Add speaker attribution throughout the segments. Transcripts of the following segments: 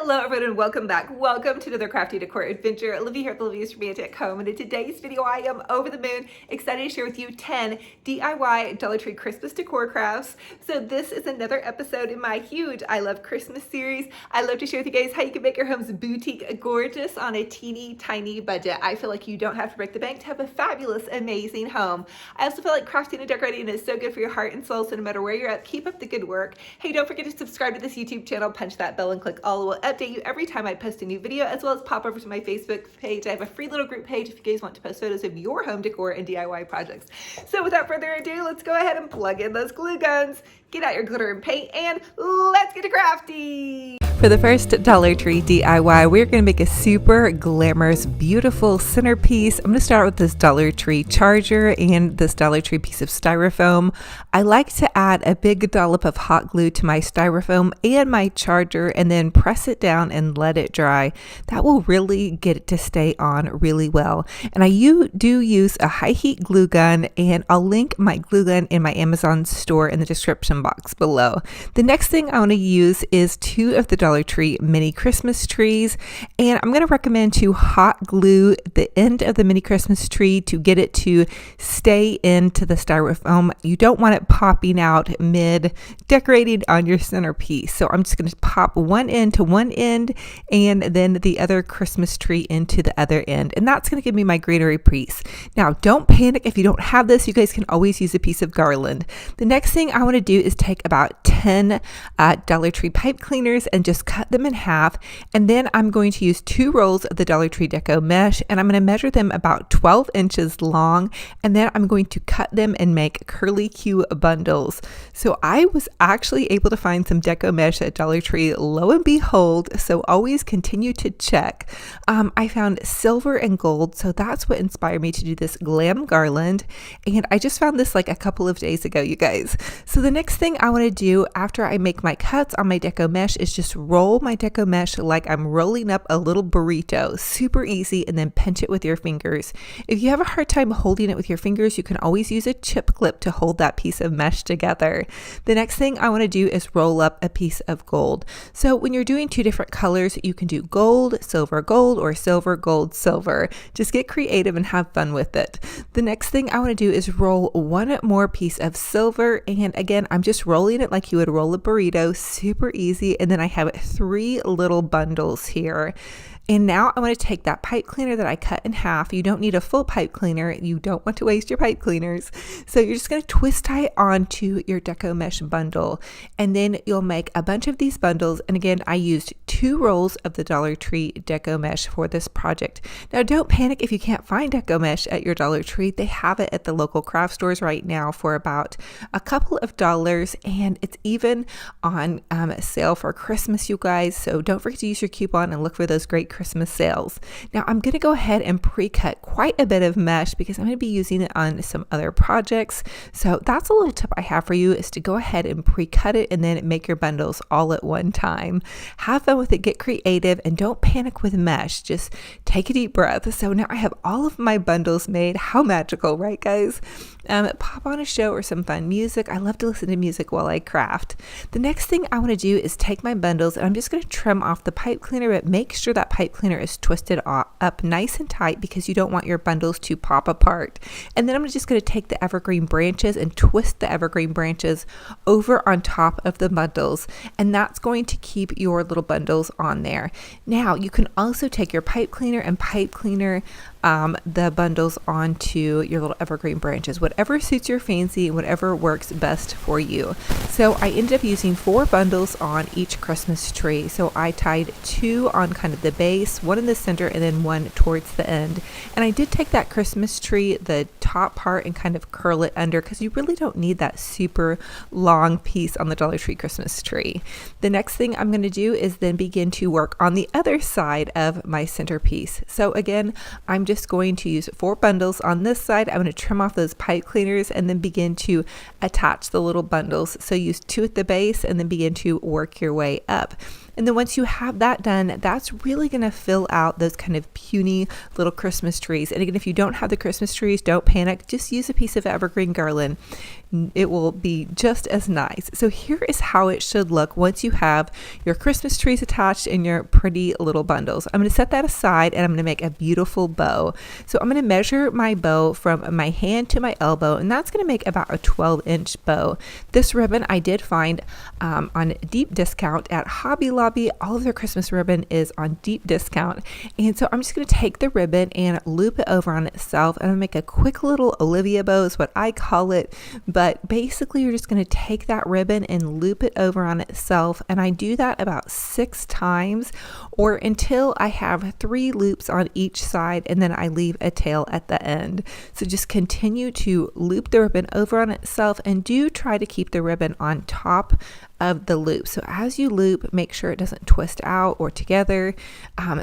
Speaker 1: Hello everyone and welcome back. Welcome to another crafty decor adventure. Olivia here at the Olivia's Romantic Home, and in today's video I am over the moon excited to share with you 10 DIY Dollar Tree Christmas decor crafts. So this is another episode in my huge I Love Christmas series. I love to share with you guys how you can make your homes boutique gorgeous on a teeny tiny budget. I feel like you don't have to break the bank to have a fabulous, amazing home. I also feel like crafting and decorating is so good for your heart and soul, so no matter where you're at, keep up the good work. Hey, don't forget to subscribe to this YouTube channel, punch that bell and click all. Will update you every time I post a new video, as well as pop over to my Facebook page. I have a free little group page if you guys want to post photos of your home decor and DIY projects. So without further ado, let's go ahead and plug in those glue guns, get out your glitter and paint, and let's get to crafty! For the first Dollar Tree DIY, we're going to make a super glamorous, beautiful centerpiece. I'm going to start with this Dollar Tree charger and this Dollar Tree piece of styrofoam. I like to add a big dollop of hot glue to my styrofoam and my charger and then press it down and let it dry. That will really get it to stay on really well. And I do use a high heat glue gun, and I'll link my glue gun in my Amazon store in the description box below. The next thing I want to use is 2 of the Dollar Tree mini Christmas trees, and I'm going to recommend to hot glue the end of the mini Christmas tree to get it to stay into the styrofoam. You don't want it popping out mid decorating on your centerpiece. So I'm just going to pop one end to one end and then the other Christmas tree into the other end, and that's going to give me my greenery piece. Now don't panic if you don't have this. You guys can always use a piece of garland. The next thing I want to do is take about 10 Dollar Tree pipe cleaners and just cut them in half, and then I'm going to use 2 rolls of the Dollar Tree Deco mesh, and I'm going to measure them about 12 inches long, and then I'm going to cut them and make curly Q bundles. So I was actually able to find some deco mesh at Dollar Tree, lo and behold, so always continue to check. I found silver and gold, so that's what inspired me to do this glam garland, and I just found this like a couple of days ago, you guys. So the next thing I want to do after I make my cuts on my deco mesh is just roll my deco mesh like I'm rolling up a little burrito. Super easy, and then pinch it with your fingers. If you have a hard time holding it with your fingers, you can always use a chip clip to hold that piece of mesh together. The next thing I want to do is roll up a piece of gold. So when you're doing 2 different colors, you can do gold, or silver, gold, silver. Just get creative and have fun with it. The next thing I want to do is roll one more piece of silver, and again, I'm just rolling it like you would roll a burrito. Super easy, and then I have 3 little bundles here. And now I want to take that pipe cleaner that I cut in half. You don't need a full pipe cleaner. You don't want to waste your pipe cleaners. So you're just going to twist tie it onto your deco mesh bundle. And then you'll make a bunch of these bundles. And again, I used 2 rolls of the Dollar Tree deco mesh for this project. Now don't panic if you can't find deco mesh at your Dollar Tree. They have it at the local craft stores right now for about a couple of dollars. And it's even on sale for Christmas, you guys. So don't forget to use your coupon and look for those great Christmas sales. Now I'm going to go ahead and pre-cut quite a bit of mesh because I'm going to be using it on some other projects. So that's a little tip I have for you, is to go ahead and pre-cut it and then make your bundles all at one time. Have fun with it, get creative, and don't panic with mesh. Just take a deep breath. So now I have all of my bundles made. How magical, right guys? Pop on a show or some fun music. I love to listen to music while I craft. The next thing I want to do is take my bundles, and I'm just going to trim off the pipe cleaner, but make sure that pipe cleaner is twisted up nice and tight because you don't want your bundles to pop apart. And then I'm just going to take the evergreen branches and twist the evergreen branches over on top of the bundles, and that's going to keep your little bundles on there. Now you can also take your pipe cleaner and pipe cleaner the bundles onto your little evergreen branches, whatever suits your fancy, whatever works best for you. So I ended up using 4 bundles on each Christmas tree. So I tied 2 on kind of the base, 1 in the center, and then 1 towards the end. And I did take that Christmas tree, the top part, and kind of curl it under because you really don't need that super long piece on the Dollar Tree Christmas tree. The next thing I'm going to do is then begin to work on the other side of my centerpiece. So again, I'm just going to use 4 bundles on this side. I'm going to trim off those pipe cleaners and then begin to attach the little bundles. So use 2 at the base and then begin to work your way up. And then once you have that done, that's really going to fill out those kind of puny little Christmas trees. And again, if you don't have the Christmas trees, don't panic. Just use a piece of evergreen garland. It will be just as nice. So here is how it should look once you have your Christmas trees attached in your pretty little bundles. I'm going to set that aside and I'm going to make a beautiful bow. So I'm going to measure my bow from my hand to my elbow, and that's going to make about a 12-inch bow. This ribbon I did find on deep discount at Hobby Lobby. All of their Christmas ribbon is on deep discount. And so I'm just going to take the ribbon and loop it over on itself, and I'm going to make a quick little Olivia bow is what I call it. But basically you're just going to take that ribbon and loop it over on itself, and I do that about 6 times or until I have 3 loops on each side, and then I leave a tail at the end. So just continue to loop the ribbon over on itself, and do try to keep the ribbon on top of the loop. So as you loop, make sure it doesn't twist out or together.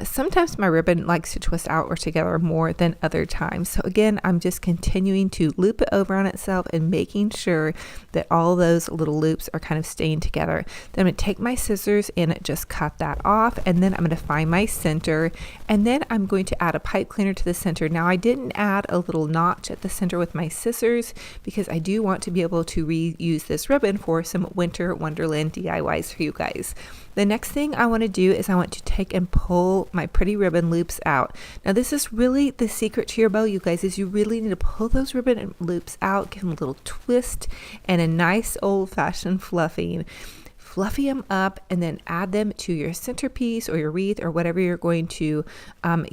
Speaker 1: Sometimes my ribbon likes to twist out or together more than other times. So again, I'm just continuing to loop it over on itself and making sure that all those little loops are kind of staying together. Then I'm going to take my scissors and just cut that off, and then I'm going to find my center, and then I'm going to add a pipe cleaner to the center. Now I didn't add a little notch at the center with my scissors because I do want to be able to reuse this ribbon for some winter wonderland DIYs for you guys. The next thing I want to do is I want to take and pull my pretty ribbon loops out. Now this is really the secret to your bow, you guys, is you really need to pull those ribbon loops out, give them a little twist and a nice old-fashioned fluffing. Fluffy them up, and then add them to your centerpiece or your wreath or whatever you're going to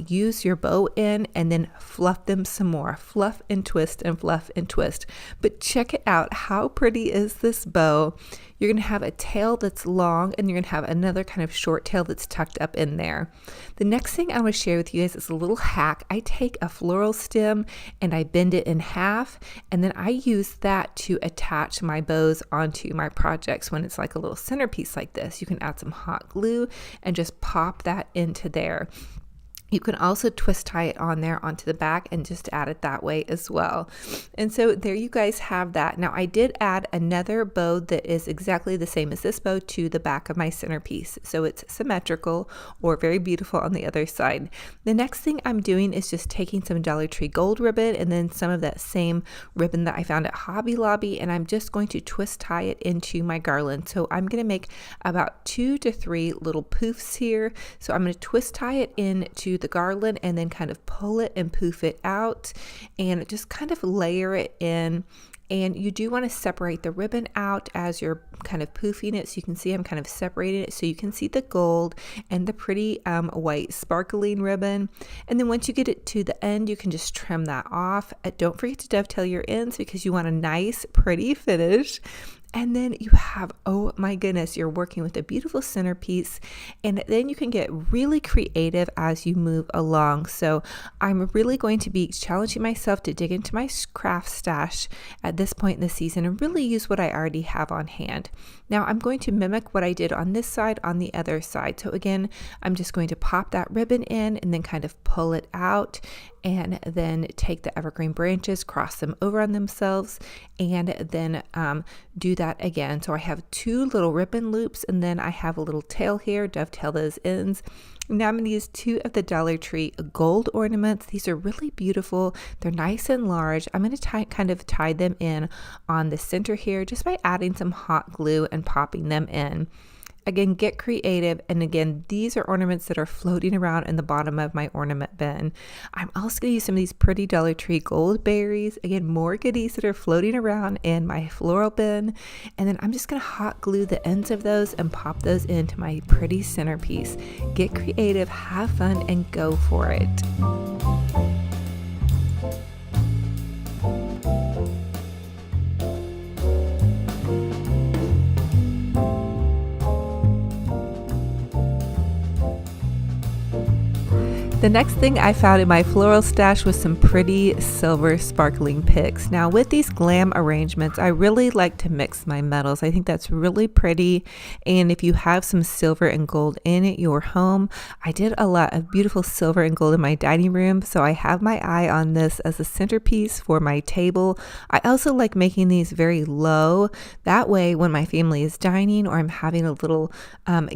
Speaker 1: use your bow in, and then fluff them some more. Fluff and twist and fluff and twist. But check it out. How pretty is this bow? You're going to have a tail that's long, and you're going to have another kind of short tail that's tucked up in there. The next thing I want to share with you guys is a little hack. I take a floral stem and I bend it in half, and then I use that to attach my bows onto my projects. When it's like a little centerpiece like this, you can add some hot glue and just pop that into there. You can also twist tie it on there onto the back and just add it that way as well. And so there you guys have that. Now I did add another bow that is exactly the same as this bow to the back of my centerpiece. So it's symmetrical or very beautiful on the other side. The next thing I'm doing is just taking some Dollar Tree gold ribbon and then some of that same ribbon that I found at Hobby Lobby, and I'm just going to twist tie it into my garland. So I'm going to make about 2 to 3 little poofs here. So I'm going to twist tie it into the garland and then kind of pull it and poof it out and just kind of layer it in. And you do want to separate the ribbon out as you're kind of poofing it. So you can see I'm kind of separating it so you can see the gold and the pretty white sparkling ribbon. And then once you get it to the end, you can just trim that off. Don't forget to dovetail your ends because you want a nice pretty finish. And then you have, oh my goodness, you're working with a beautiful centerpiece, and then you can get really creative as you move along. So I'm really going to be challenging myself to dig into my craft stash at this point in the season and really use what I already have on hand. Now I'm going to mimic what I did on this side on the other side. So again, I'm just going to pop that ribbon in and then kind of pull it out, and then take the evergreen branches, cross them over on themselves, and then do that again. So I have 2 little ribbon loops, and then I have a little tail here, dovetail those ends. Now I'm going to use 2 of the Dollar Tree gold ornaments. These are really beautiful. They're nice and large. I'm going to kind of tie them in on the center here just by adding some hot glue and popping them in. Again, get creative. And again, these are ornaments that are floating around in the bottom of my ornament bin. I'm also going to use some of these pretty Dollar Tree gold berries. Again, more goodies that are floating around in my floral bin. And then I'm just going to hot glue the ends of those and pop those into my pretty centerpiece. Get creative, have fun, and go for it. The next thing I found in my floral stash was some pretty silver sparkling picks. Now with these glam arrangements, I really like to mix my metals. I think that's really pretty. And if you have some silver and gold in your home, I did a lot of beautiful silver and gold in my dining room. So I have my eye on this as a centerpiece for my table. I also like making these very low. That way when my family is dining or I'm having a little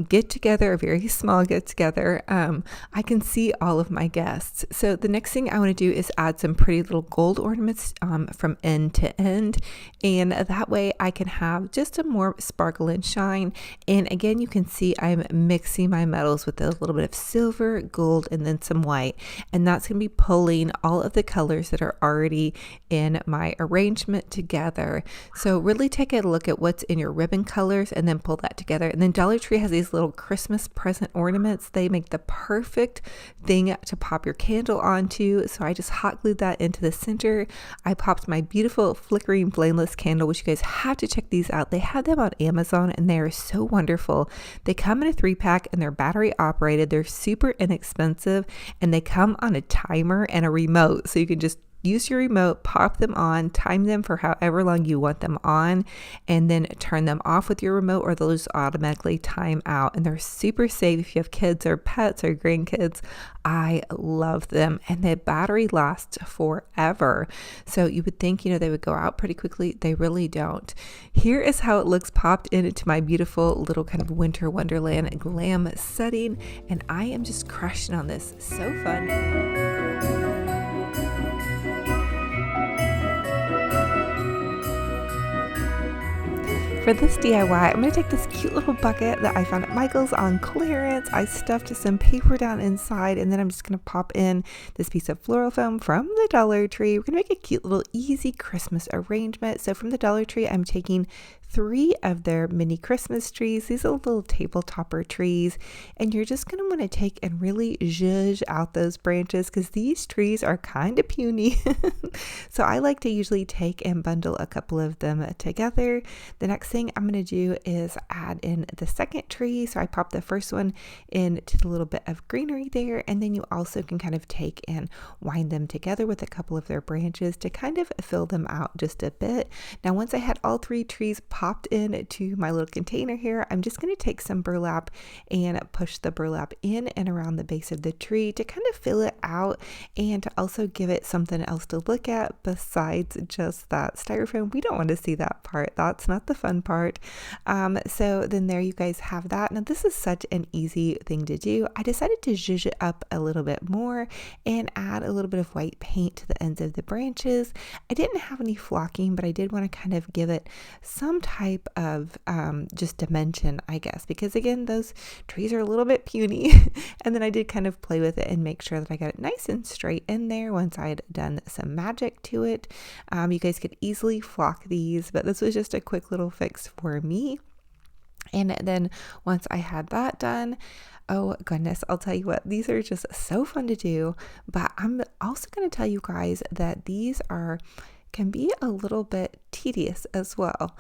Speaker 1: get together, a very small get together, I can see all of my guests. So the next thing I want to do is add some pretty little gold ornaments from end to end, and that way I can have just a more sparkle and shine. And again, you can see I'm mixing my metals with a little bit of silver, gold, and then some white, and that's going to be pulling all of the colors that are already in my arrangement together. So really take a look at what's in your ribbon colors and then pull that together. And then Dollar Tree has these little Christmas present ornaments. They make the perfect thing to pop your candle onto. So I just hot glued that into the center. I popped my beautiful flickering flameless candle, which you guys have to check these out. They have them on Amazon and they are so wonderful. They come in a 3-pack and they're battery operated. They're super inexpensive and they come on a timer and a remote. So you can just use your remote, pop them on, time them for however long you want them on, and then turn them off with your remote or they'll just automatically time out. And they're super safe if you have kids or pets or grandkids. I love them and the battery lasts forever. So you would think, they would go out pretty quickly. They really don't. Here is how it looks popped into my beautiful little kind of winter wonderland glam setting. And I am just crushing on this. So fun. For this DIY, I'm going to take this cute little bucket that I found at Michael's on clearance. I stuffed some paper down inside, and then I'm just going to pop in this piece of floral foam from the Dollar Tree. We're going to make a cute little easy Christmas arrangement. So from the Dollar Tree, I'm taking 3 of their mini Christmas trees. These are little table topper trees, and you're just going to want to take and really zhuzh out those branches because these trees are kind of puny. So I like to usually take and bundle a couple of them together. The next thing I'm going to do is add in the second tree. So I pop the first one into the little bit of greenery there, and then you also can kind of take and wind them together with a couple of their branches to kind of fill them out just a bit. Now once I had all 3 trees popped into my little container here, I'm just going to take some burlap and push the burlap in and around the base of the tree to kind of fill it out and to also give it something else to look at besides just that styrofoam. We don't want to see that part. That's not the fun part. So then there you guys have that. Now this is such an easy thing to do. I decided to zhuzh it up a little bit more and add a little bit of white paint to the ends of the branches. I didn't have any flocking, but I did want to kind of give it some type of just dimension, I guess, because again, those trees are a little bit puny. And then I did kind of play with it and make sure that I got it nice and straight in there once I had done some magic to it. You guys could easily flock these, but this was just a quick little fix for me. And then once I had that done, oh goodness, I'll tell you what, these are just so fun to do. But I'm also going to tell you guys that these can be a little bit tedious as well,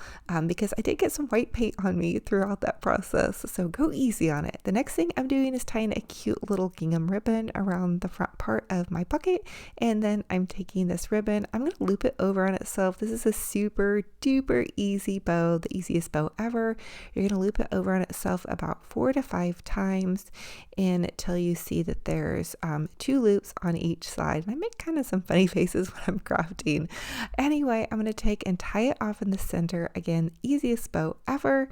Speaker 1: because I did get some white paint on me throughout that process, so go easy on it. The next thing I'm doing is tying a cute little gingham ribbon around the front part of my bucket, and then I'm taking this ribbon, I'm going to loop it over on itself. This is a super duper easy bow, the easiest bow ever. You're going to loop it over on itself about 4 to 5 times until you see that there's 2 loops on each side. And I make kind of some funny faces when I'm crafting. Anyway, I'm going to take and tie it off in the center. Again, easiest bow ever.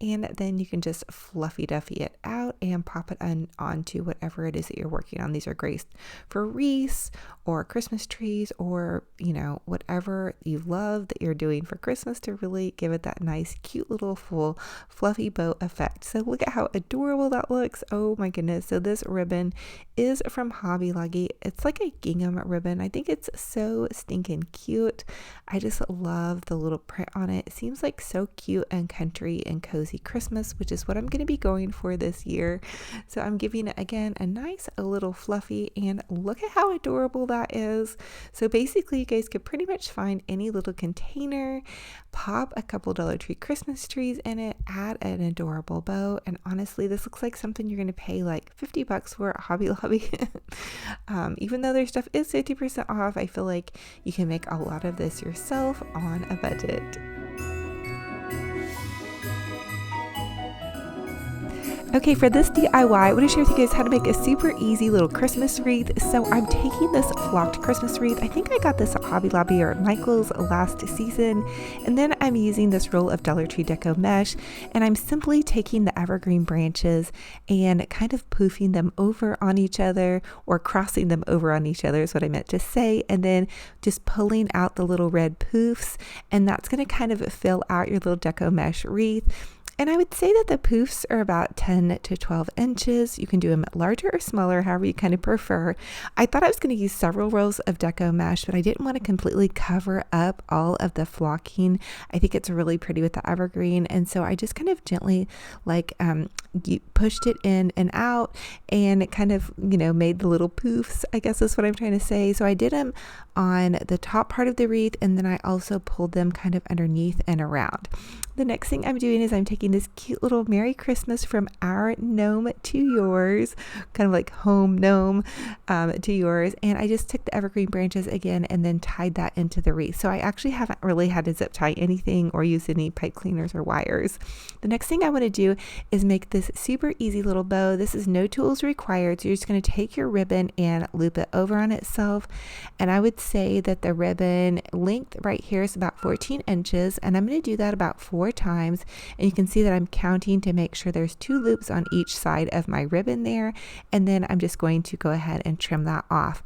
Speaker 1: And then you can just fluffy duffy it out and pop it onto whatever it is that you're working on. These are great for wreaths or Christmas trees or, whatever you love that you're doing for Christmas to really give it that nice, cute little full fluffy bow effect. So look at how adorable that looks. Oh my goodness. So this ribbon is from Hobby Lobby. It's like a gingham ribbon. I think it's so stinking cute. cute. I just love the little print on it. It seems like so cute and country and cozy Christmas, which is what I'm going to be going for this year. So I'm giving it again a nice a little fluffy, and look at how adorable that is. So basically you guys could pretty much find any little container, pop a couple Dollar Tree Christmas trees in it, add an adorable bow, and honestly this looks like something you're going to pay like $50 for at Hobby Lobby. Even though their stuff is 50% off, I feel like you can make a lot of this yourself on a budget. Okay, for this DIY, I want to share with you guys how to make a super easy little Christmas wreath. So I'm taking this flocked Christmas wreath. I think I got this at Hobby Lobby or Michael's last season. And then I'm using this roll of Dollar Tree Deco mesh, and I'm simply taking the evergreen branches and kind of poofing them over on each other, or crossing them over on each other is what I meant to say. And then just pulling out the little red poofs, and that's going to kind of fill out your little deco mesh wreath. And I would say that the poofs are about 10 to 12 inches. You can do them larger or smaller, however you kind of prefer. I thought I was going to use several rolls of deco mesh, but I didn't want to completely cover up all of the flocking. I think it's really pretty with the evergreen. And so I just kind of gently pushed it in and out, and it kind of, made the little poofs, I guess is what I'm trying to say. So I did them on the top part of the wreath, and then I also pulled them kind of underneath and around. The next thing I'm doing is I'm taking this cute little Merry Christmas from our gnome to yours, kind of like home gnome to yours. And I just took the evergreen branches again and then tied that into the wreath. So I actually haven't really had to zip tie anything or use any pipe cleaners or wires. The next thing I want to do is make this super easy little bow. This is no tools required. So you're just going to take your ribbon and loop it over on itself. And I would say that the ribbon length right here is about 14 inches. And I'm going to do that about 4 times, and you can see that I'm counting to make sure there's 2 loops on each side of my ribbon there, and then I'm just going to go ahead and trim that off.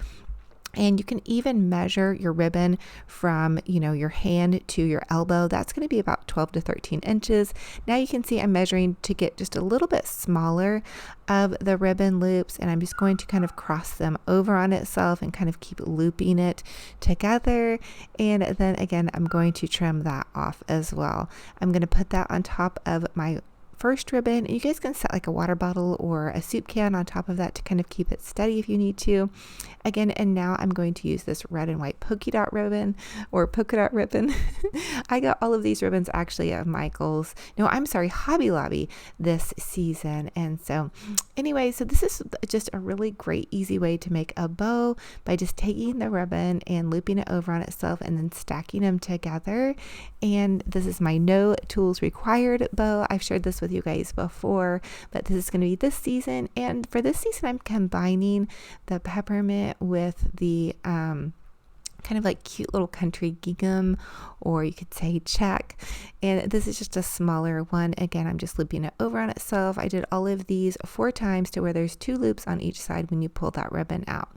Speaker 1: And you can even measure your ribbon from, your hand to your elbow. That's going to be about 12 to 13 inches. Now you can see I'm measuring to get just a little bit smaller of the ribbon loops, and I'm just going to kind of cross them over on itself and kind of keep looping it together. And then again, I'm going to trim that off as well. I'm going to put that on top of my first ribbon. You guys can set like a water bottle or a soup can on top of that to kind of keep it steady if you need to. Again, and now I'm going to use this red and white polka dot ribbon. I got all of these ribbons actually at Michael's. Hobby Lobby this season. And so anyway, so this is just a really great easy way to make a bow by just taking the ribbon and looping it over on itself and then stacking them together. And this is my no tools required bow. I've shared this with you guys before, but this is going to be this season. And for this season, I'm combining the peppermint with the kind of like cute little country gingham, or you could say check. And this is just a smaller one. Again, I'm just looping it over on itself. I did all of these 4 times to where there's 2 loops on each side when you pull that ribbon out.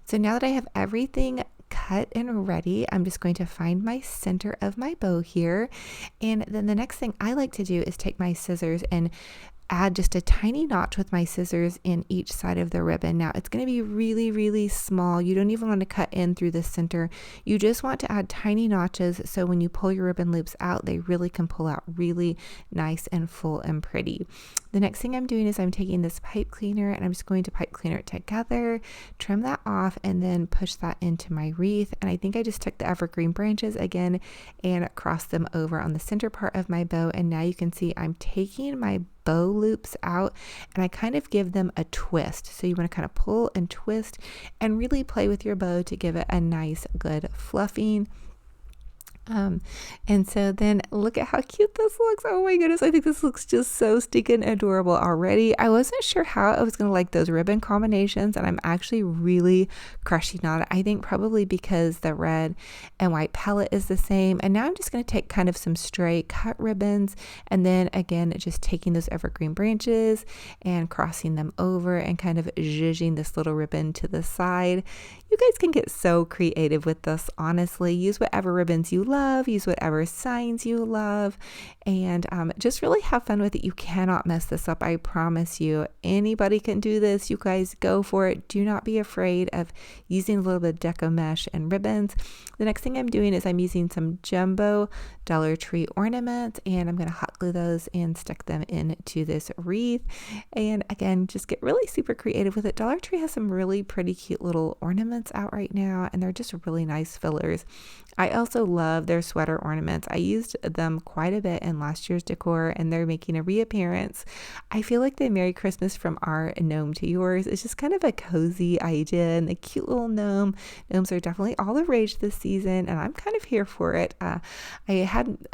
Speaker 1: So now that I have everything cut and ready, I'm just going to find my center of my bow here. And then the next thing I like to do is take my scissors and add just a tiny notch with my scissors in each side of the ribbon. Now it's going to be really, really small. You don't even want to cut in through the center. You just want to add tiny notches so when you pull your ribbon loops out, they really can pull out really nice and full and pretty. The next thing I'm doing is I'm taking this pipe cleaner and I'm just going to pipe cleaner it together, trim that off, and then push that into my wreath. And I think I just took the evergreen branches again and crossed them over on the center part of my bow. And now you can see I'm taking my bow loops out and I kind of give them a twist. So you want to kind of pull and twist and really play with your bow to give it a nice, good fluffing. And so then look at how cute this looks. Oh my goodness, I think this looks just so stinking adorable already. I wasn't sure how I was going to like those ribbon combinations, and I'm actually really crushing on it. I think probably because the red and white palette is the same. And now I'm just going to take kind of some stray cut ribbons, and then again just taking those evergreen branches and crossing them over and kind of zhuzhing this little ribbon to the side. You guys can get so creative with this, honestly. Use whatever ribbons you love, use whatever signs you love, and just really have fun with it. You cannot mess this up. I promise you. Anybody can do this. You guys go for it. Do not be afraid of using a little bit of deco mesh and ribbons. The next thing I'm doing is I'm using some jumbo Dollar Tree ornaments, and I'm going to hot glue those and stick them into this wreath. And again, just get really super creative with it. Dollar Tree has some really pretty cute little ornaments out right now, and they're just really nice fillers. I also love their sweater ornaments. I used them quite a bit in last year's decor, and they're making a reappearance. I feel like the Merry Christmas from our gnome to yours is just kind of a cozy idea, and the cute little gnome. Gnomes are definitely all the rage this season, and I'm kind of here for it. I hadn't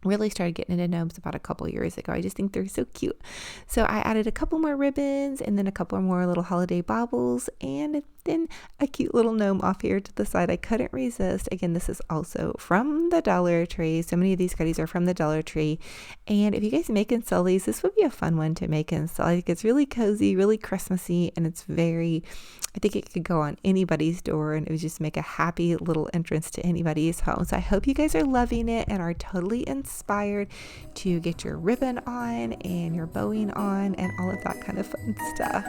Speaker 1: really started getting into gnomes about a couple years ago. I just think they're so cute. So I added a couple more ribbons and then a couple more little holiday baubles, and then a cute little gnome off here to the side. I couldn't resist. Again, this is also from the Dollar Tree. So many of these goodies are from the Dollar Tree. And if you guys make and sell these, this would be a fun one to make and sell. I think it's really cozy, really Christmassy, and it's I think it could go on anybody's door, and it would just make a happy little entrance to anybody's home. So I hope you guys are loving it and are totally inspired to get your ribbon on and your bowing on and all of that kind of fun stuff.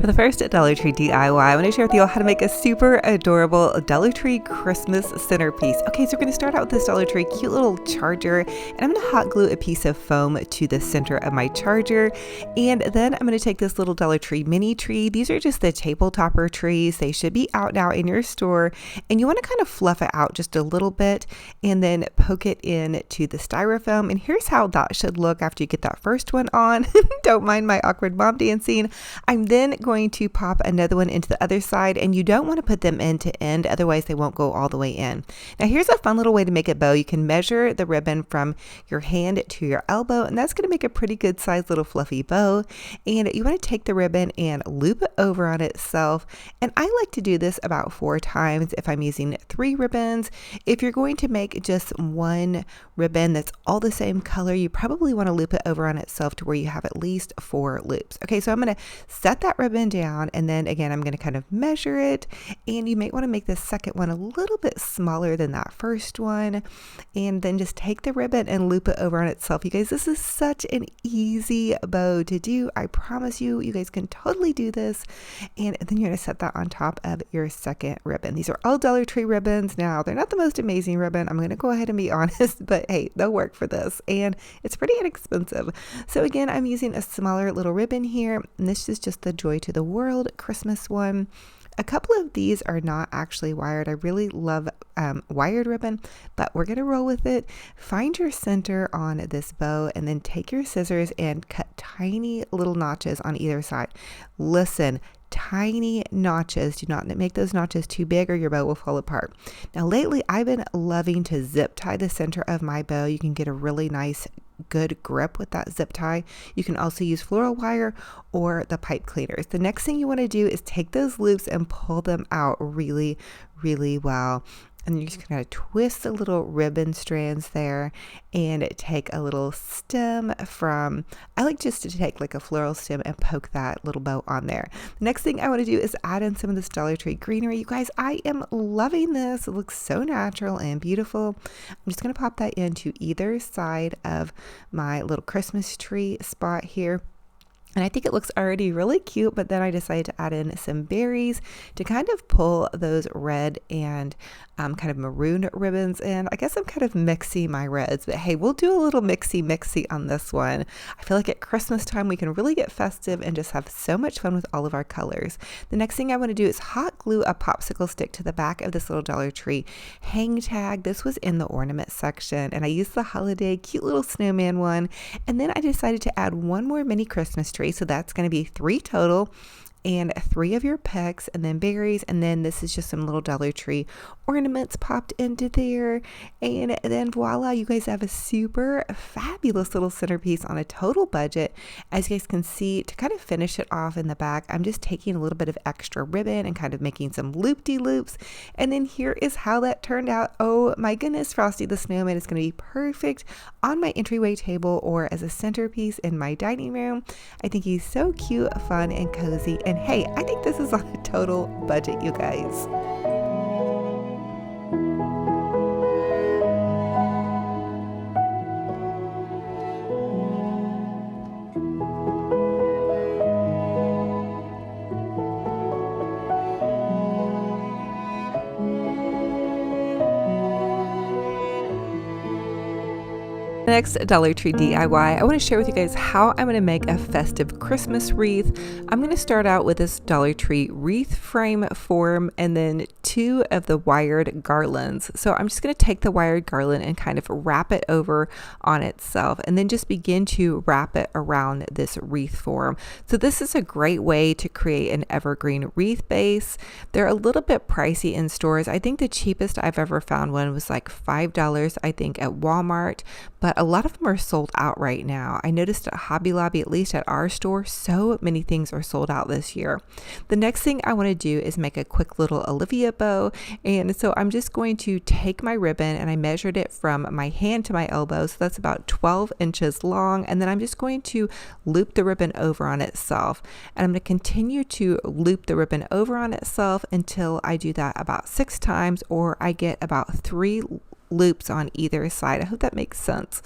Speaker 1: For the first Dollar Tree DIY, I want to share with you all how to make a super adorable Dollar Tree Christmas centerpiece. Okay, so we're going to start out with this Dollar Tree cute little charger, and I'm going to hot glue a piece of foam to the center of my charger. And then I'm going to take this little Dollar Tree mini tree. These are just the table topper trees. They should be out now in your store, and you want to kind of fluff it out just a little bit and then poke it in to the styrofoam. And here's how that should look after you get that first one on. Don't mind my awkward mom dancing. I'm then going to pop another one into the other side, and you don't want to put them end to end, otherwise they won't go all the way in. Now here's a fun little way to make a bow. You can measure the ribbon from your hand to your elbow, and that's going to make a pretty good sized little fluffy bow. And you want to take the ribbon and loop it over on itself, and I like to do this about 4 times if I'm using 3 ribbons. If you're going to make just one ribbon that's all the same color, you probably want to loop it over on itself to where you have at least 4 loops. Okay, so I'm going to set that ribbon down, and then again I'm going to kind of measure it, and you might want to make the second one a little bit smaller than that first one, and then just take the ribbon and loop it over on itself. You guys, this is such an easy bow to do. I promise you, you guys can totally do this. And then you're going to set that on top of your second ribbon. These are all Dollar Tree ribbons. Now they're not the most amazing ribbon, I'm going to go ahead and be honest, but hey, they'll work for this, and it's pretty inexpensive. So again, I'm using a smaller little ribbon here, and this is just the Joy to the World Christmas one. A couple of these are not actually wired. I really love wired ribbon, but we're going to roll with it. Find your center on this bow, and then take your scissors and cut tiny little notches on either side. Listen, tiny notches. Do not make those notches too big or your bow will fall apart. Now lately I've been loving to zip tie the center of my bow. You can get a really nice good grip with that zip tie. You can also use floral wire or the pipe cleaners. The next thing you want to do is take those loops and pull them out really, really well. And you're just going to twist the little ribbon strands there and take a little stem from, I like just to take like a floral stem and poke that little bow on there. The next thing I want to do is add in some of this Dollar Tree greenery. You guys, I am loving this. It looks so natural and beautiful. I'm just going to pop that into either side of my little Christmas tree spot here. And I think it looks already really cute, but then I decided to add in some berries to kind of pull those red and kind of maroon ribbons in. I guess I'm kind of mixing my reds, but hey, we'll do a little mixy on this one. I feel like at Christmas time, we can really get festive and just have so much fun with all of our colors. The next thing I want to do is hot glue a popsicle stick to the back of this little Dollar Tree hang tag. This was in the ornament section, and I used the holiday cute little snowman one. And then I decided to add one more mini Christmas tree. So that's going to be 3 total. and 3 of your pecks, and then berries, and then this is just some little Dollar Tree ornaments popped into there. And then voila, you guys have a super fabulous little centerpiece on a total budget. As you guys can see, to kind of finish it off in the back, I'm just taking a little bit of extra ribbon and kind of making some loop-de-loops. And then here is how that turned out. Oh my goodness, Frosty the Snowman is going to be perfect on my entryway table or as a centerpiece in my dining room. I think he's so cute, fun, and cozy. And hey, I think this is on a total budget, you guys. Next Dollar Tree DIY, I want to share with you guys how I'm going to make a festive Christmas wreath. I'm going to start out with this Dollar Tree wreath frame form and then 2 of the wired garlands. So I'm just going to take the wired garland and kind of wrap it over on itself and then just begin to wrap it around this wreath form. So this is a great way to create an evergreen wreath base. They're a little bit pricey in stores. I think the cheapest I've ever found one was like $5, I think, at Walmart, but a lot of them are sold out right now. I noticed at Hobby Lobby, at least at our store, so many things are sold out this year. The next thing I want to do is make a quick little Olivia bow. And so I'm just going to take my ribbon, and I measured it from my hand to my elbow. So that's about 12 inches long. And then I'm just going to loop the ribbon over on itself. And I'm going to continue to loop the ribbon over on itself until I do that about 6 times, or I get about 3 loops on either side. I hope that makes sense.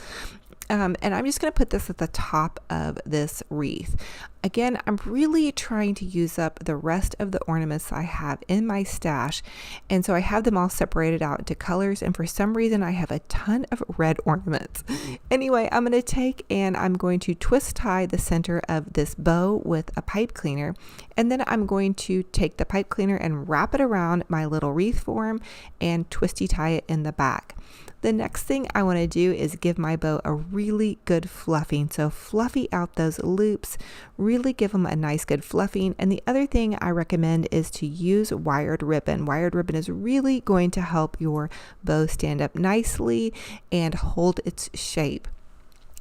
Speaker 1: And I'm just going to put this at the top of this wreath. Again, I'm really trying to use up the rest of the ornaments I have in my stash. And so I have them all separated out into colors. And for some reason, I have a ton of red ornaments. Anyway, I'm going to take and I'm going to twist tie the center of this bow with a pipe cleaner. And then I'm going to take the pipe cleaner and wrap it around my little wreath form and twisty tie it in the back. The next thing I want to do is give my bow a really good fluffing. So fluffy out those loops, really give them a nice good fluffing. And the other thing I recommend is to use wired ribbon. Wired ribbon is really going to help your bow stand up nicely and hold its shape.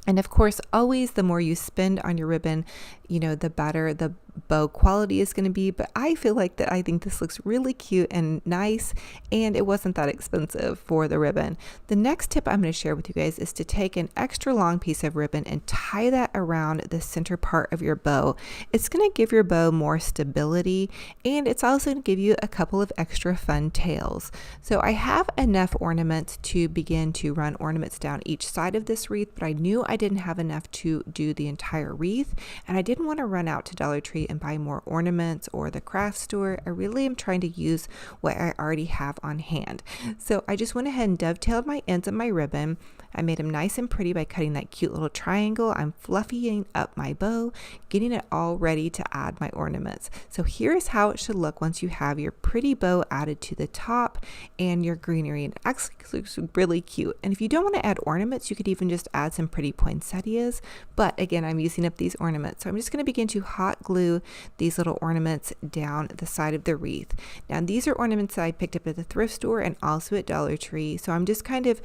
Speaker 1: And of course, always the more you spend on your ribbon, the better the bow quality is going to be. But I feel like I think this looks really cute and nice, and it wasn't that expensive for the ribbon. The next tip I'm going to share with you guys is to take an extra long piece of ribbon and tie that around the center part of your bow. It's going to give your bow more stability, and it's also going to give you a couple of extra fun tails. So I have enough ornaments to begin to run ornaments down each side of this wreath, but I knew I didn't have enough to do the entire wreath, and I didn't want to run out to Dollar Tree and buy more ornaments or the craft store. I really am trying to use what I already have on hand. So I just went ahead and dovetailed my ends of my ribbon. I made them nice and pretty by cutting that cute little triangle. I'm fluffying up my bow, getting it all ready to add my ornaments. So here's how it should look once you have your pretty bow added to the top and your greenery. And it actually looks really cute. And if you don't want to add ornaments, you could even just add some pretty poinsettias. But again, I'm using up these ornaments. So I'm just going to begin to hot glue these little ornaments down the side of the wreath. Now these are ornaments that I picked up at the thrift store and also at Dollar Tree. So I'm just kind of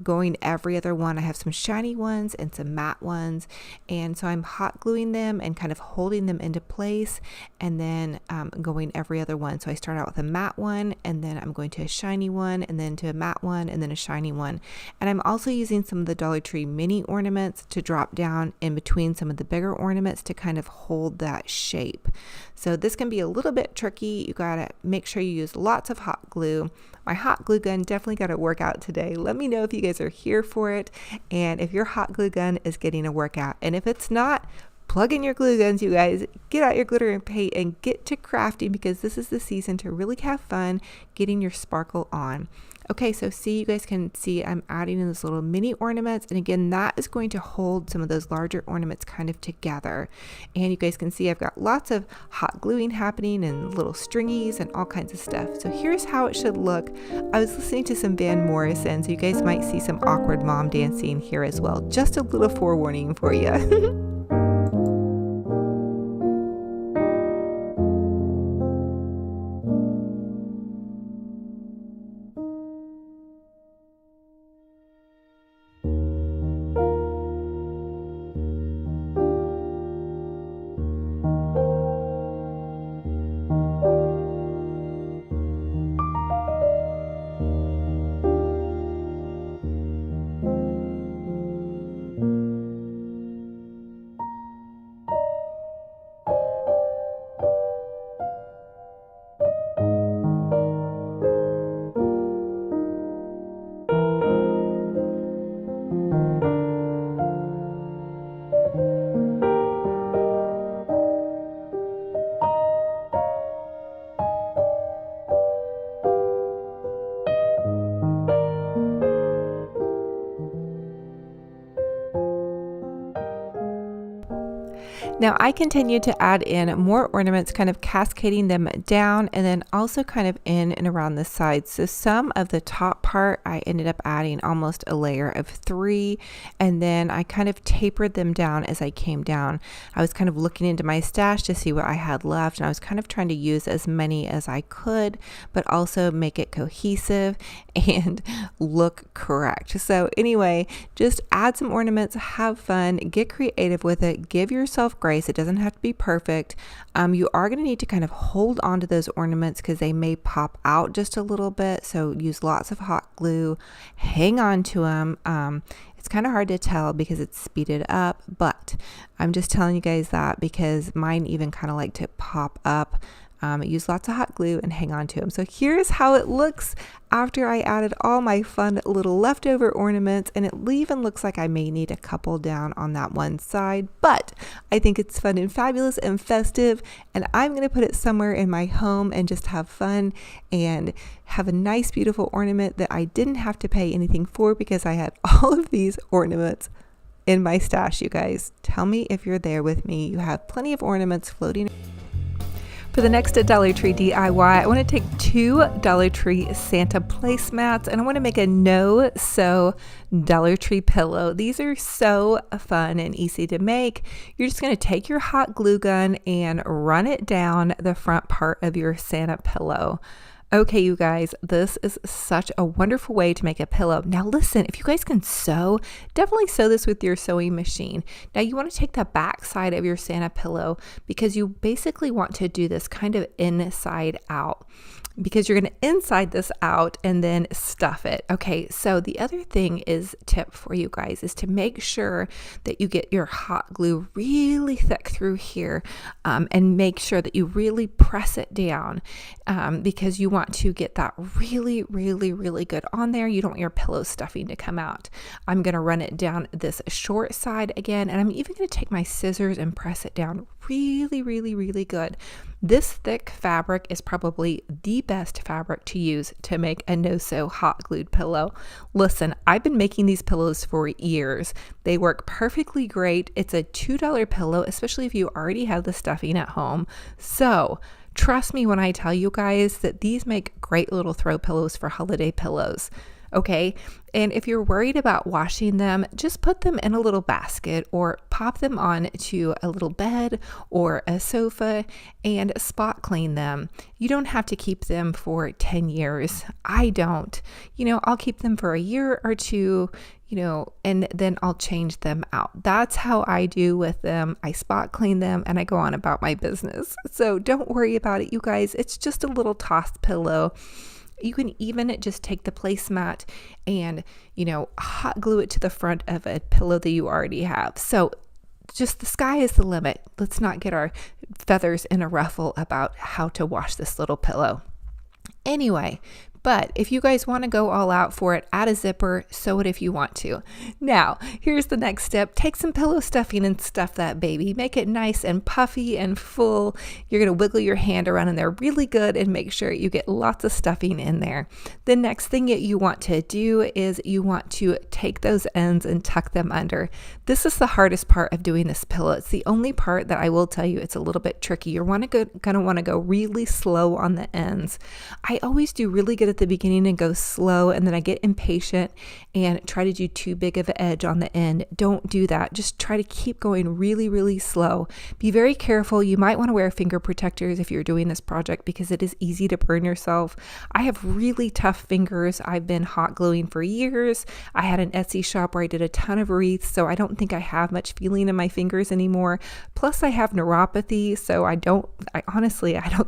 Speaker 1: going every other one. I have some shiny ones and some matte ones, and so I'm hot gluing them and kind of holding them into place, and then going every other one. So I start out with a matte one, and then I'm going to a shiny one, and then to a matte one, and then a shiny one. And I'm also using some of the Dollar Tree mini ornaments to drop down in between some of the bigger ornaments to kind of hold that shape. So this can be a little bit tricky. You gotta make sure you use lots of hot glue. My hot glue gun definitely got to work out today. Let me know if you guys are here for it and if your hot glue gun is getting a workout. And if it's not, plug in your glue guns, you guys. Get out your glitter and paint and get to crafting, because this is the season to really have fun getting your sparkle on. Okay, so you guys can see I'm adding in those little mini ornaments, and again, that is going to hold some of those larger ornaments kind of together. And you guys can see I've got lots of hot gluing happening and little stringies and all kinds of stuff. So here's how it should look. I was listening to some Van Morrison, so you guys might see some awkward mom dancing here as well. Just a little forewarning for you. Now I continue to add in more ornaments, kind of cascading them down and then also kind of in and around the sides. So some of the top part, I ended up adding almost a layer of 3, and then I kind of tapered them down as I came down. I was kind of looking into my stash to see what I had left, and I was kind of trying to use as many as I could, but also make it cohesive and look correct. So anyway, just add some ornaments, have fun, get creative with it, give yourself grace. It doesn't have to be perfect. You are going to need to kind of hold on to those ornaments because they may pop out just a little bit. So use lots of hot glue, hang on to them. It's kind of hard to tell because it's speeded up, but I'm just telling you guys that because mine even kind of like to pop up. Use lots of hot glue and hang on to them. So here's how it looks after I added all my fun little leftover ornaments, and it even looks like I may need a couple down on that one side, but I think it's fun and fabulous and festive, and I'm going to put it somewhere in my home and just have fun and have a nice beautiful ornament that I didn't have to pay anything for because I had all of these ornaments in my stash. You guys, tell me if you're there with me. You have plenty of ornaments floating. For the next Dollar Tree DIY, I want to take 2 Dollar Tree Santa placemats and I want to make a no-sew Dollar Tree pillow. These are so fun and easy to make. You're just going to take your hot glue gun and run it down the front part of your Santa pillow. Okay, you guys, this is such a wonderful way to make a pillow. Now listen, if you guys can sew, definitely sew this with your sewing machine. Now you want to take the back side of your Santa pillow because you basically want to do this kind of inside out, because you're going to inside this out and then stuff it. Okay, so the other thing is tip for you guys is to make sure that you get your hot glue really thick through here and make sure that you really press it down because you want to get that really, really, really good on there. You don't want your pillow stuffing to come out. I'm going to run it down this short side again, and I'm even going to take my scissors and press it down really, really, really good. This thick fabric is probably the best fabric to use to make a no-sew hot glued pillow. Listen, I've been making these pillows for years. They work perfectly great. It's a $2 pillow, especially if you already have the stuffing at home. So trust me when I tell you guys that these make great little throw pillows for holiday pillows. Okay, and if you're worried about washing them, just put them in a little basket or pop them on to a little bed or a sofa and spot clean them. You don't have to keep them for 10 years. I don't. I'll keep them for a year or two, and then I'll change them out. That's how I do with them. I spot clean them and I go on about my business. So don't worry about it, you guys. It's just a little tossed pillow. You can even just take the placemat and, hot glue it to the front of a pillow that you already have. So just the sky is the limit. Let's not get our feathers in a ruffle about how to wash this little pillow. Anyway, but if you guys want to go all out for it, add a zipper, sew it if you want to. Now, here's the next step. Take some pillow stuffing and stuff that baby. Make it nice and puffy and full. You're going to wiggle your hand around in there really good and make sure you get lots of stuffing in there. The next thing that you want to do is you want to take those ends and tuck them under. This is the hardest part of doing this pillow. It's the only part that I will tell you it's a little bit tricky. You're going to want to go really slow on the ends. I always do really good at the beginning and go slow, and then I get impatient and try to do too big of an edge on the end. Don't do that. Just try to keep going really, really slow. Be very careful. You might want to wear finger protectors if you're doing this project because it is easy to burn yourself. I have really tough fingers. I've been hot gluing for years. I had an Etsy shop where I did a ton of wreaths, so I don't think I have much feeling in my fingers anymore. Plus I have neuropathy, so I don't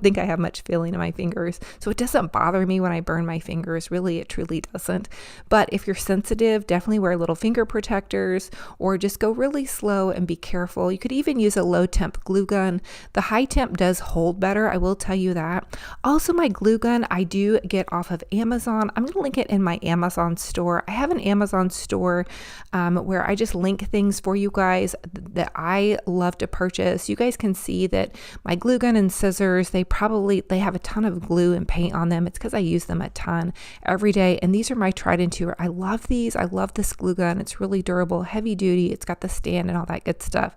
Speaker 1: think I have much feeling in my fingers. So it doesn't bother me when I burn my fingers. Really, it truly doesn't. But if you're sensitive, definitely wear little finger protectors or just go really slow and be careful. You could even use a low temp glue gun. The high temp does hold better, I will tell you that. Also, my glue gun I do get off of Amazon. I'm going to link it in my Amazon store. I have an Amazon store where I just link things for you guys that I love to purchase. You guys can see that my glue gun and scissors, they have a ton of glue and paint on them. It's because I use them
Speaker 2: them a ton every day. And these are my tried and true. I love these. I love this glue gun. It's really durable, heavy duty. It's got the stand and all that good stuff.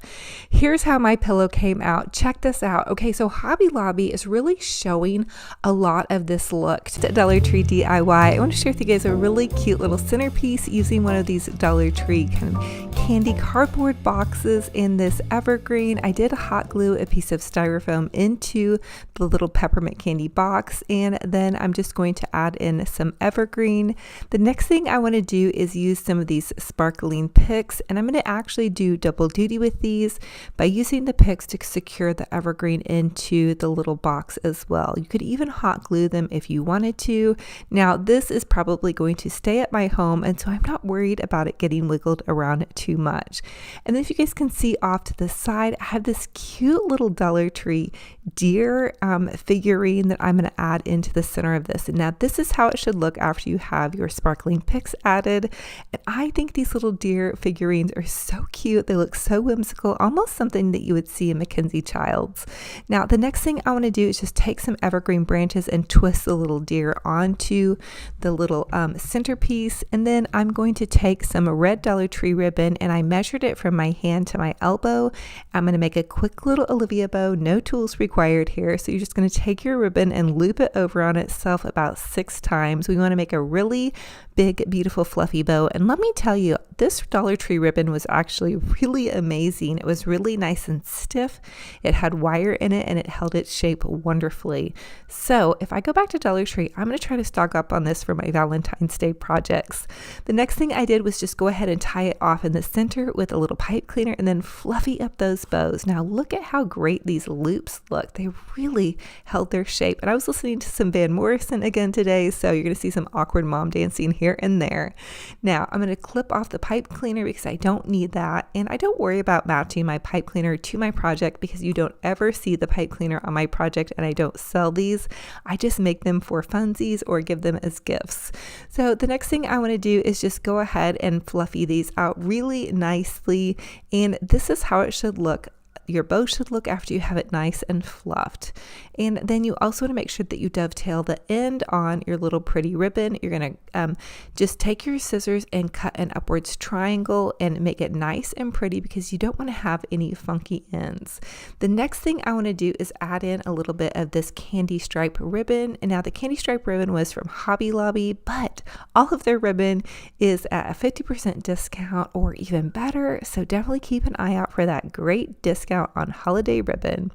Speaker 2: Here's how my pillow came out. Check this out. Okay, so Hobby Lobby is really showing a lot of this look. At Dollar Tree DIY, I want to share with you guys a really cute little centerpiece using one of these Dollar Tree kind of candy cardboard boxes in this evergreen. I did hot glue a piece of styrofoam into the little peppermint candy box, and then I'm just going to add in some evergreen. The next thing I want to do is use some of these sparkling picks, and I'm going to actually do double duty with these by using the picks to secure the evergreen into the little box as well. You could even hot glue them if you wanted to. Now this is probably going to stay at my home, and so I'm not worried about it getting wiggled around too much. And then if you guys can see off to the side, I have this cute little Dollar Tree deer figurine that I'm going to add into the center of this. And now this is how it should look after you have your sparkling picks added. And I think these little deer figurines are so cute. They look so whimsical, almost something that you would see in Mackenzie Childs. Now the next thing I want to do is just take some evergreen branches and twist the little deer onto the little centerpiece. And then I'm going to take some red Dollar Tree ribbon, and I measured it from my hand to my elbow. I'm going to make a quick little Olivia bow, no tools required here. So you're just going to take your ribbon and loop it over on itself about 6 times. We want to make a really big, beautiful, fluffy bow. And let me tell you, this Dollar Tree ribbon was actually really amazing. It was really nice and stiff. It had wire in it and it held its shape wonderfully. So if I go back to Dollar Tree, I'm going to try to stock up on this for my Valentine's Day projects. The next thing I did was just go ahead and tie it off in the center with a little pipe cleaner and then fluffy up those bows. Now look at how great these loops look. They really held their shape. And I was listening to some Van Morrison again today, so you're going to see some awkward mom dancing here and there. Now I'm going to clip off the pipe cleaner because I don't need that, and I don't worry about matching my pipe cleaner to my project because you don't ever see the pipe cleaner on my project, and I don't sell these. I just make them for funsies or give them as gifts. So the next thing I want to do is just go ahead and fluffy these out really nicely, and this is how it should look. Your bow should look after you have it nice and fluffed. And then you also want to make sure that you dovetail the end on your little pretty ribbon. You're going to just take your scissors and cut an upwards triangle and make it nice and pretty because you don't want to have any funky ends. The next thing I want to do is add in a little bit of this candy stripe ribbon. And now the candy stripe ribbon was from Hobby Lobby, but all of their ribbon is at a 50% discount or even better. So definitely keep an eye out for that great discount on holiday ribbon.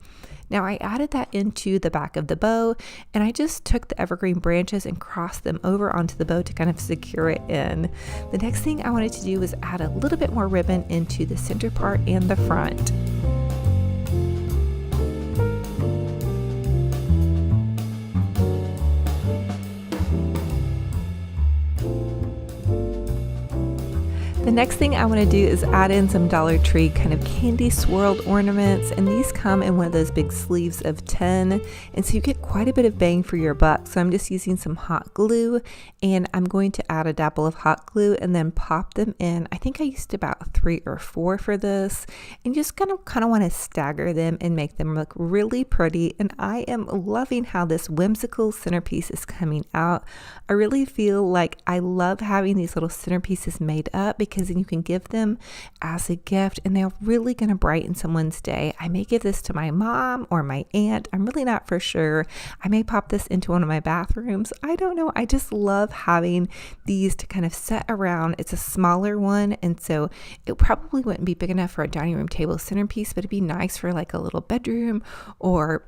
Speaker 2: Now I added that into the back of the bow, and I just took the evergreen branches and crossed them over onto the bow to kind of secure it in. The next thing I wanted to do was add a little bit more ribbon into the center part and the front. The next thing I want to do is add in some Dollar Tree kind of candy swirled ornaments, and these come in one of those big sleeves of 10, and so you get quite a bit of bang for your buck. So I'm just using some hot glue, and I'm going to add a dabble of hot glue and then pop them in. I think I used about 3 or 4 for this, and just kind of want to stagger them and make them look really pretty. And I am loving how this whimsical centerpiece is coming out. I really feel like I love having these little centerpieces made up because then you can give them as a gift and they're really going to brighten someone's day. I may give this to my mom or my aunt. I'm really not for sure. I may pop this into one of my bathrooms. I don't know. I just love having these to kind of set around. It's a smaller one, and so it probably wouldn't be big enough for a dining room table centerpiece, but it'd be nice for like a little bedroom or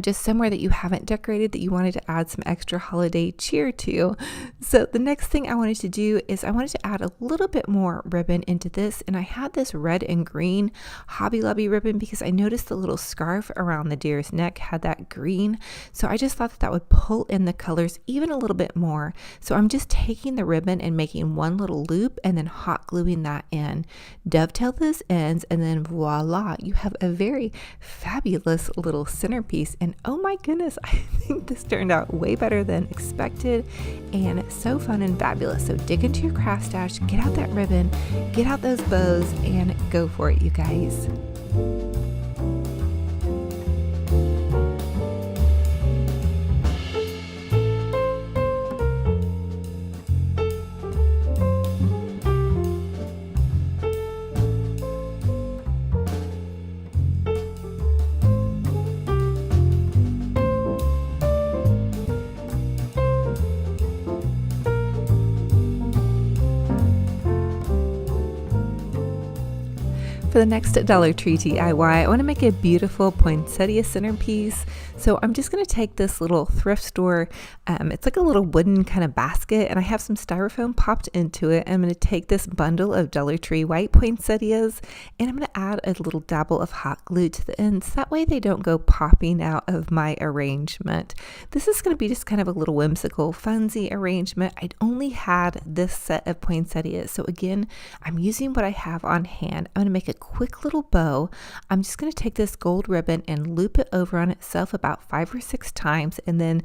Speaker 2: just somewhere that you haven't decorated that you wanted to add some extra holiday cheer to. So the next thing I wanted to do is I wanted to add a little bit more ribbon into this, and I had this red and green Hobby Lobby ribbon because I noticed the little scarf around the deer's neck had that green. So I just thought that would pull in the colors even a little bit more. So I'm just taking the ribbon and making one little loop and then hot gluing that in. Dovetail those ends, and then voila, you have a very fabulous little centerpiece. And oh my goodness, I think this turned out way better than expected and so fun and fabulous. So dig into your craft stash, get out that ribbon, get out those bows, and go for it, you guys. For the next Dollar Tree DIY, I want to make a beautiful poinsettia centerpiece. So I'm just going to take this little thrift store, it's like a little wooden kind of basket, and I have some styrofoam popped into it. I'm going to take this bundle of Dollar Tree white poinsettias, and I'm going to add a little dabble of hot glue to the ends. That way they don't go popping out of my arrangement. This is going to be just kind of a little whimsical, funsy arrangement. I'd only had this set of poinsettias, so again, I'm using what I have on hand. I'm going to make a quick little bow. I'm just going to take this gold ribbon and loop it over on itself about 5 or 6 times, and then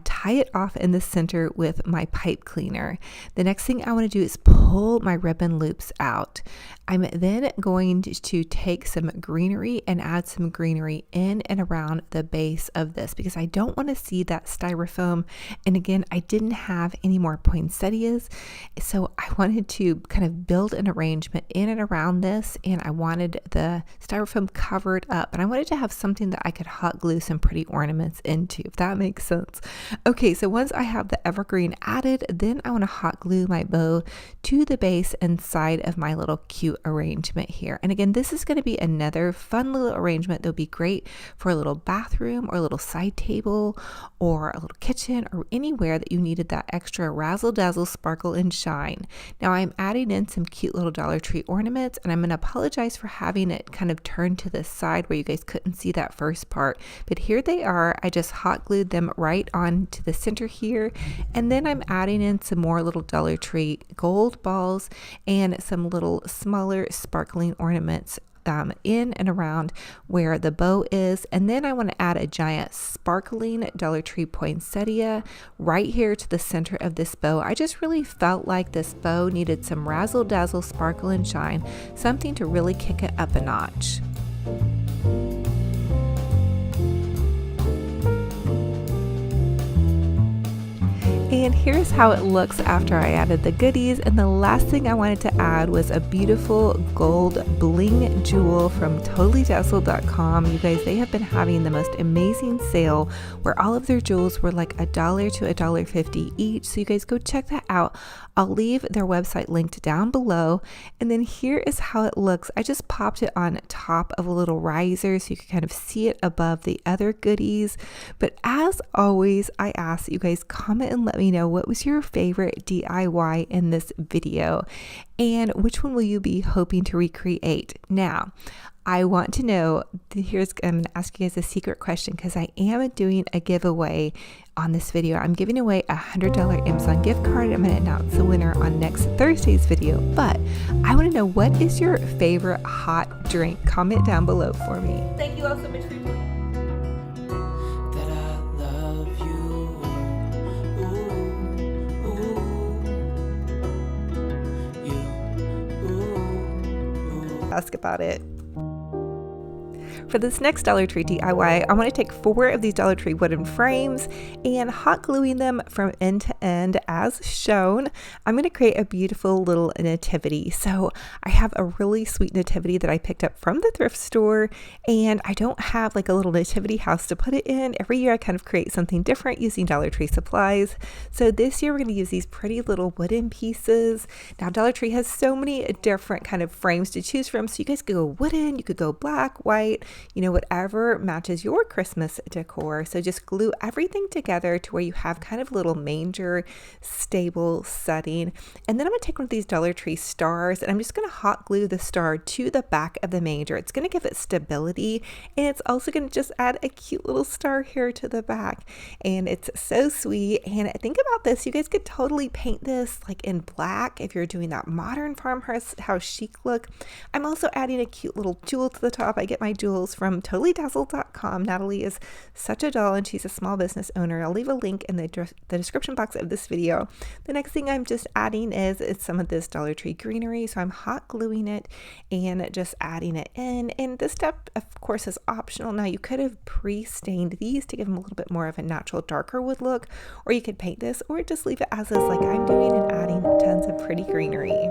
Speaker 2: tie it off in the center with my pipe cleaner. The next thing I want to do is pull my ribbon loops out. I'm then going to take some greenery and add some greenery in and around the base of this because I don't want to see that styrofoam. And again, I didn't have any more poinsettias, so I wanted to kind of build an arrangement in and around this, and I wanted the styrofoam covered up, and I wanted to have something that I could hot glue some pretty ornaments into, if that makes sense. Okay, so once I have the evergreen added, then I want to hot glue my bow to the base and side of my little cute arrangement here. And again, this is going to be another fun little arrangement that'll be great for a little bathroom or a little side table or a little kitchen or anywhere that you needed that extra razzle dazzle, sparkle and shine. Now I'm adding in some cute little Dollar Tree ornaments, and I'm going to apologize for having it kind of turned to the side where you guys couldn't see that first part, but here they are. I just hot glued them right on to the center here, and then I'm adding in some more little Dollar Tree gold balls and some little smaller sparkling ornaments in and around where the bow is. And then I want to add a giant sparkling Dollar Tree poinsettia right here to the center of this bow. I just really felt like this bow needed some razzle dazzle, sparkle and shine, something to really kick it up a notch. And here's how it looks after I added the goodies. And the last thing I wanted to add was a beautiful gold bling jewel from TotallyDazzled.com. You guys, they have been having the most amazing sale where all of their jewels were like $1 to $1.50 each. So you guys go check that out. I'll leave their website linked down below. And then here is how it looks. I just popped it on top of a little riser so you can kind of see it above the other goodies. But as always, I ask that you guys comment and let me know what was your favorite DIY in this video and which one will you be hoping to recreate. Now, I want to know, I'm going to ask you guys a secret question because I am doing a giveaway on this video. I'm giving away a $100 Amazon gift card. I'm going to announce the winner on next Thursday's video, but I want to know, what is your favorite hot drink? Comment down below for me.
Speaker 1: Thank you all so much for your time. Ask about it. For this next Dollar Tree DIY, I want to take 4 of these Dollar Tree wooden frames and hot gluing them from end to end as shown. I'm going to create a beautiful little nativity. So I have a really sweet nativity that I picked up from the thrift store, and I don't have like a little nativity house to put it in. Every year I kind of create something different using Dollar Tree supplies. So this year we're going to use these pretty little wooden pieces. Now Dollar Tree has so many different kind of frames to choose from. So you guys could go wooden, you could go black, white, you know, whatever matches your Christmas decor. So just glue everything together to where you have kind of a little manger stable setting. And then I'm going to take one of these Dollar Tree stars, and I'm just going to hot glue the star to the back of the manger. It's going to give it stability, and it's also going to just add a cute little star here to the back. And it's so sweet. And think about this, you guys could totally paint this like in black if you're doing that modern farmhouse chic look. I'm also adding a cute little jewel to the top. I get my jewels from TotallyDazzled.com. Natalie is such a doll, and she's a small business owner. I'll leave a link in the description box of this video. The next thing I'm just adding is some of this Dollar Tree greenery. So I'm hot gluing it and just adding it in. And this step, of course, is optional. Now you could have pre-stained these to give them a little bit more of a natural darker wood look, or you could paint this, or just leave it as is like I'm doing and adding tons of pretty greenery.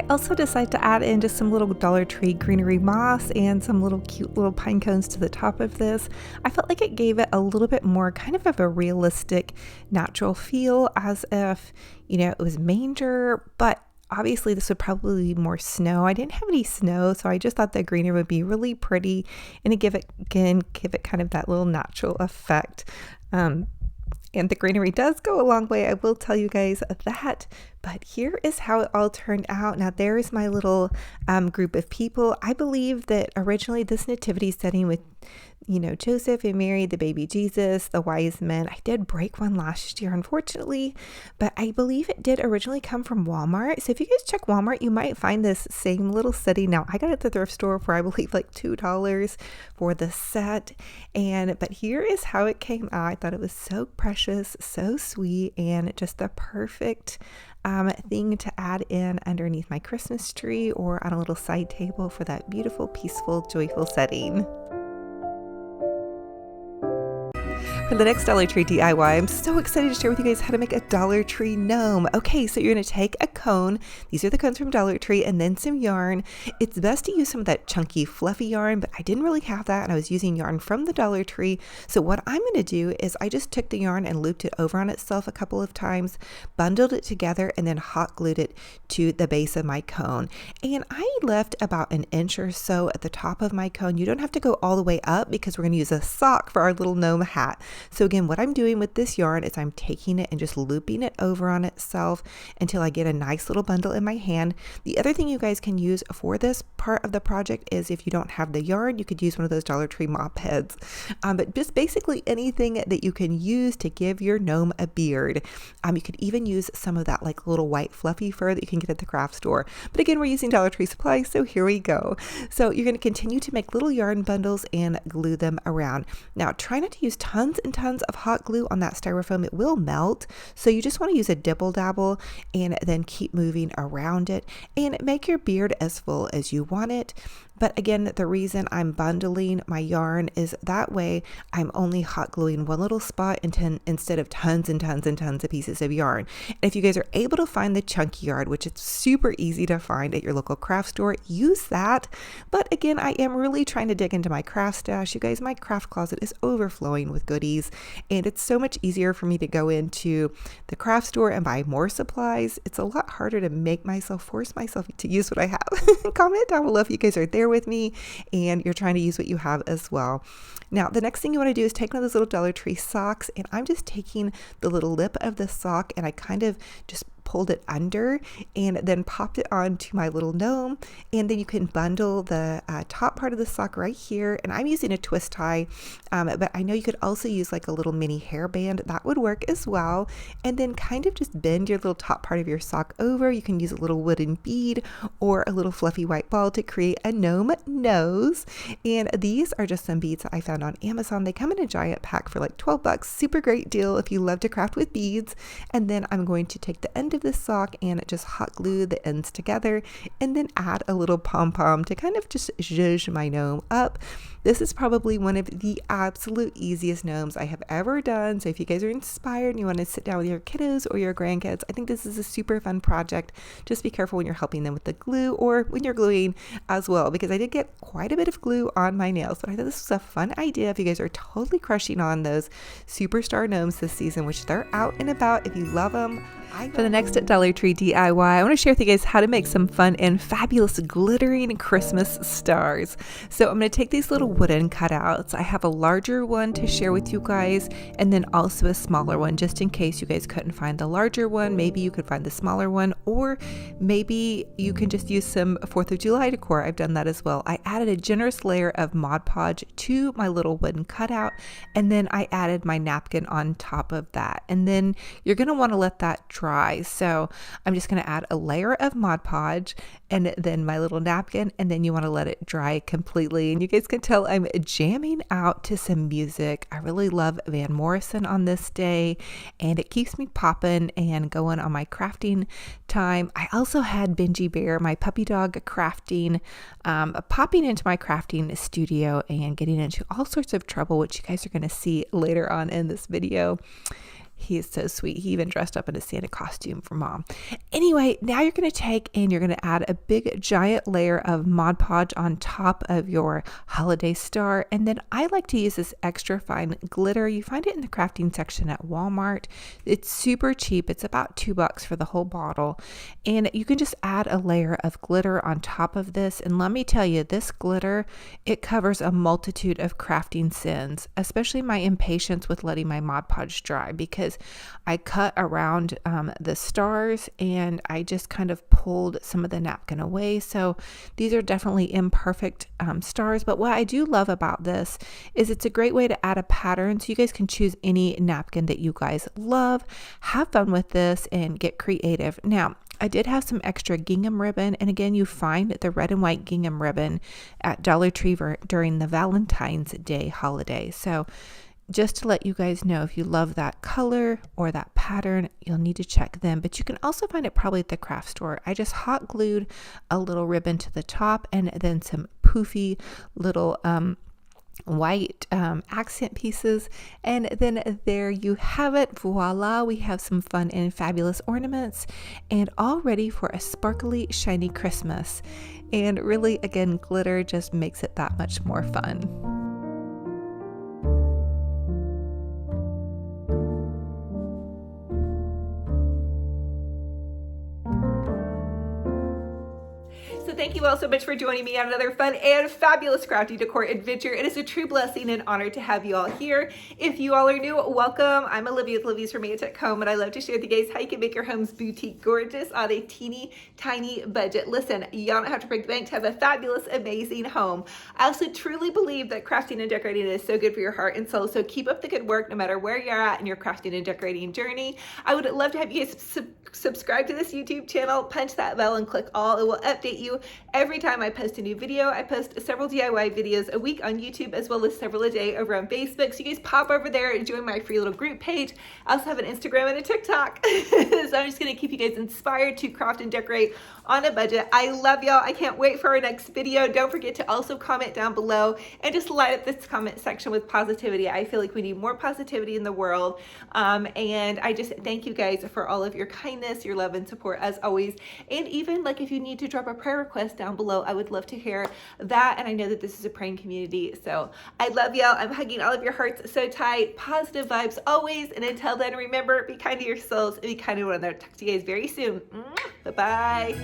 Speaker 2: I also decided to add in just some little Dollar Tree greenery moss and some little cute little pine cones to the top of this. I felt like it gave it a little bit more kind of a realistic, natural feel, as if, it was manger, but obviously this would probably be more snow. I didn't have any snow, so I just thought the greenery would be really pretty and give it kind of that little natural effect. And the greenery does go a long way, I will tell you guys that. But here is how it all turned out. Now there is my little group of people. I believe that originally this nativity setting with, Joseph and Mary, the baby Jesus, the wise men. I did break one last year, unfortunately, but I believe it did originally come from Walmart. So if you guys check Walmart, you might find this same little setting. Now I got it at the thrift store for, I believe, like $2 for the set. But here is how it came out. I thought it was so precious, so sweet, and just the perfect thing to add in underneath my Christmas tree or on a little side table for that beautiful, peaceful, joyful setting. For the next Dollar Tree DIY, I'm so excited to share with you guys how to make a Dollar Tree gnome. Okay, so you're going to take a cone. These are the cones from Dollar Tree, and then some yarn. It's best to use some of that chunky, fluffy yarn, but I didn't really have that, and I was using yarn from the Dollar Tree. So what I'm going to do is I just took the yarn and looped it over on itself a couple of times, bundled it together, and then hot glued it to the base of my cone. And I left about an inch or so at the top of my cone. You don't have to go all the way up because we're going to use a sock for our little gnome hat. So again, what I'm doing with this yarn is I'm taking it and just looping it over on itself until I get a nice little bundle in my hand. The other thing you guys can use for this part of the project is if you don't have the yarn, you could use one of those Dollar Tree mop heads. But just basically anything that you can use to give your gnome a beard. You could even use some of that like little white fluffy fur that you can get at the craft store. But again, we're using Dollar Tree supplies, so here we go. So you're going to continue to make little yarn bundles and glue them around. Now try not to use tons and tons of hot glue on that styrofoam. It will melt. So you just want to use a dibble dabble and then keep moving around it and make your beard as full as you want it. But again, the reason I'm bundling my yarn is that way I'm only hot gluing one little spot instead of tons and tons and tons of pieces of yarn. And if you guys are able to find the chunky yarn, which it's super easy to find at your local craft store, use that. But again, I am really trying to dig into my craft stash. You guys, my craft closet is overflowing with goodies, and it's so much easier for me to go into the craft store and buy more supplies. It's a lot harder to force myself to use what I have. Comment down below if you guys are there with me and you're trying to use what you have as well. Now, the next thing you want to do is take one of those little Dollar Tree socks, and I'm just taking the little lip of the sock and I kind of just pulled it under and then popped it onto my little gnome. And then you can bundle the top part of the sock right here, and I'm using a twist tie, but I know you could also use like a little mini hairband. That would work as well. And then kind of just bend your little top part of your sock over. You can use a little wooden bead or a little fluffy white ball to create a gnome nose. And these are just some beads that I found on Amazon. They come in a giant pack for like $12. Super great deal if you love to craft with beads. And then I'm going to take the end of this sock and just hot glue the ends together and then add a little pom-pom to kind of just zhuzh my gnome up. This is probably one of the absolute easiest gnomes I have ever done. So if you guys are inspired and you want to sit down with your kiddos or your grandkids, I think this is a super fun project. Just be careful when you're helping them with the glue or when you're gluing as well, because I did get quite a bit of glue on my nails, but I thought this was a fun idea if you guys are totally crushing on those superstar gnomes this season, which they're out and about. If you love them, for the next Dollar Tree DIY, I want to share with you guys how to make some fun and fabulous glittering Christmas stars. So I'm going to take these little wooden cutouts. I have a larger one to share with you guys, and then also a smaller one, just in case you guys couldn't find the larger one. Maybe you could find the smaller one, or maybe you can just use some 4th of July decor. I've done that as well. I added a generous layer of Mod Podge to my little wooden cutout, and then I added my napkin on top of that. And then you're going to want to let that dry. So I'm just going to add a layer of Mod Podge and then my little napkin, and then you want to let it dry completely. And you guys can tell I'm jamming out to some music. I really love Van Morrison on this day, and it keeps me popping and going on my crafting time. I also had Benji Bear, my puppy dog, crafting, popping into my crafting studio and getting into all sorts of trouble, which you guys are going to see later on in this video. He is so sweet. He even dressed up in a Santa costume for mom. Anyway, now you're going to take and you're going to add a big giant layer of Mod Podge on top of your holiday star. And then I like to use this extra fine glitter. You find it in the crafting section at Walmart. It's super cheap. It's about $2 for the whole bottle. And you can just add a layer of glitter on top of this. And let me tell you, this glitter, it covers a multitude of crafting sins, especially my impatience with letting my Mod Podge dry, because I cut around the stars and I just kind of pulled some of the napkin away. So these are definitely imperfect stars. But what I do love about this is it's a great way to add a pattern. So you guys can choose any napkin that you guys love, have fun with this, and get creative. Now, I did have some extra gingham ribbon, and again, you find the red and white gingham ribbon at Dollar Tree during the Valentine's Day holiday. So just to let you guys know, if you love that color or that pattern, you'll need to check them. But you can also find it probably at the craft store. I just hot glued a little ribbon to the top and then some poofy little white accent pieces, and then there you have it. Voila, we have some fun and fabulous ornaments and all ready for a sparkly shiny Christmas. And really, again, glitter just makes it that much more fun.
Speaker 1: So thank you all so much for joining me on another fun and fabulous crafty decor adventure. It is a true blessing and honor to have you all here. If you all are new, welcome. I'm Olivia with Olivia's Romantic Home, and I love to share with you guys how you can make your homes boutique gorgeous on a teeny tiny budget. Listen, y'all don't have to break the bank to have a fabulous, amazing home. I also truly believe that crafting and decorating is so good for your heart and soul. So keep up the good work no matter where you're at in your crafting and decorating journey. I would love to have you guys subscribe to this YouTube channel, punch that bell, and click all. It will update you every time I post a new video. I post several DIY videos a week on YouTube, as well as several a day over on Facebook. So you guys pop over there and join my free little group page. I also have an Instagram and a TikTok. So I'm just going to keep you guys inspired to craft and decorate on a budget. I love y'all. I can't wait for our next video. Don't forget to also comment down below and just light up this comment section with positivity. I feel like we need more positivity in the world. And I just thank you guys for all of your kindness, your love, and support as always. And even like if you need to drop a prayer request down below, I would love to hear that. And I know that this is a praying community. So I love y'all. I'm hugging all of your hearts so tight. Positive vibes always. And until then, remember, be kind to your souls and be kind to one another. Talk to you guys very soon. Bye-bye.